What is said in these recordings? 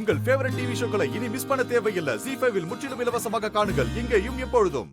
உங்கள் favourite TV ஷோக்களை இனி miss பண்ண தேவையில்லை. ZEE5 இல் முற்றிலும் இலவசமாக காணுங்கள், இங்கேயும் எப்பொழுதும்.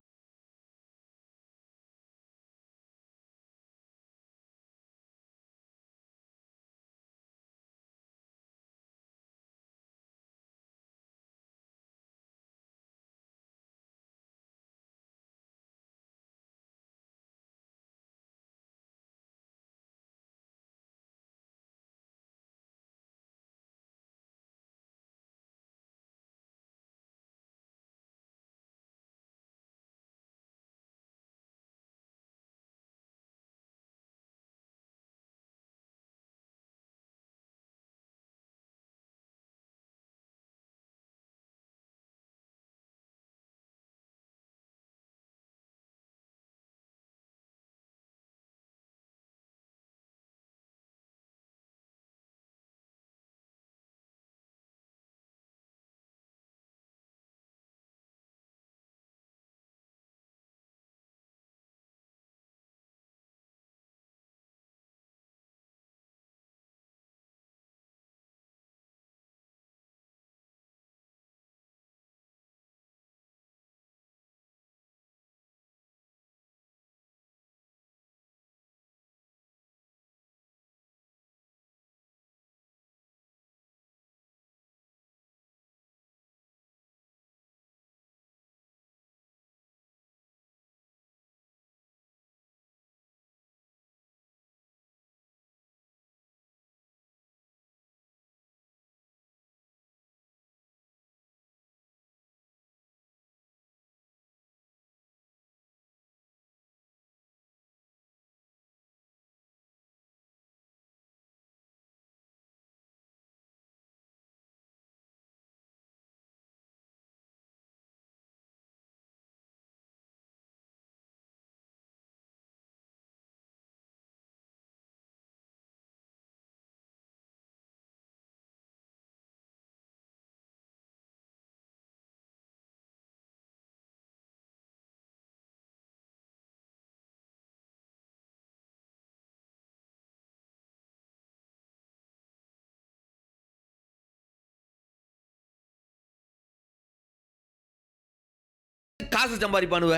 காசு சம்பாதிப்பானுவ,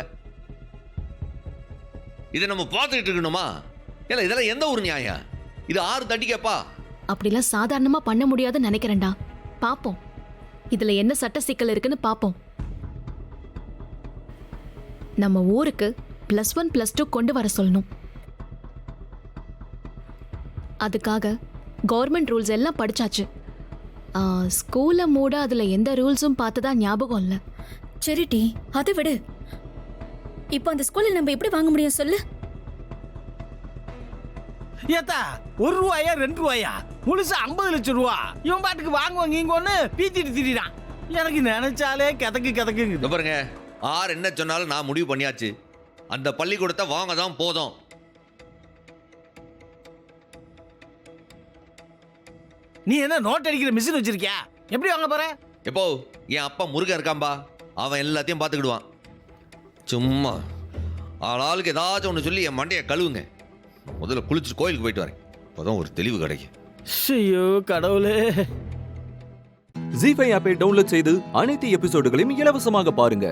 இதை நம்ம பார்த்துக்கிட்டு இருக்கணுமா? இல்ல இதெல்லாம் எந்த ஒரு நியாயம்? இது 6 தட்டிக்கப்பா. அப்படிலாம் சாதாரணமா பண்ண முடியாதுன்னு நினைக்கிறேன்டா. பாப்போம் இதுல என்ன சட்ட சிக்கல் இருக்குன்னு பாப்போம். நம்ம ஊருக்கு +1 +2 கொண்டு வர சொல்லணும். அதுக்காக கவர்மெண்ட் ரூல்ஸ் எல்லாம் படிச்சாச்சு. ஸ்கூலை மூட அதுல எந்த ரூல்ஸும் பார்த்ததா ஞாபகம் இல்லை. சரிடி, அதை விடு. இப்போ அந்த ஸ்கூல்ல நம்ம எப்படி வாங்க முடியும் சொல்லு? ஏத்தா 1 ரூபாயா 2 ரூபாயா முழுசா 50 லட்சம் ரூபா இவன் பாட்டுக்கு வாங்குவாங்க இங்க ஒண்ணு பீத்திட்டு திரிறான். எனக்கு நினைச்சாலே கதக்கு பாருங்க, 6 என்ன சொன்னாலும் நான் முடிவு பண்ணியாச்சு. அந்த பள்ளிக்கூடத்தை வாங்க தான் போதும். நீ என்ன நோட் அடிக்கிற மிஷின் வச்சிருக்கியா? எப்படி வாங்க போற? எப்போ என் அப்பா முருகன் இருக்கான்பா, அவன் எல்லாத்தையும் பார்த்துக்கிடுவான். சும்மா ஆளாளுக்கு ஏதாச்சும் ஒன்று சொல்லி என் மண்டையை கழுவுங்க. முதல்ல குளிச்சுட்டு கோயிலுக்கு போயிட்டு வரேன், அப்போதான் ஒரு தெளிவு கிடைக்கும். ஐயோ கடவுளே. ZEE5 ஆப்பை டவுன்லோட் செய்து அனைத்து எபிசோடுகளையும் இலவசமாக பாருங்க.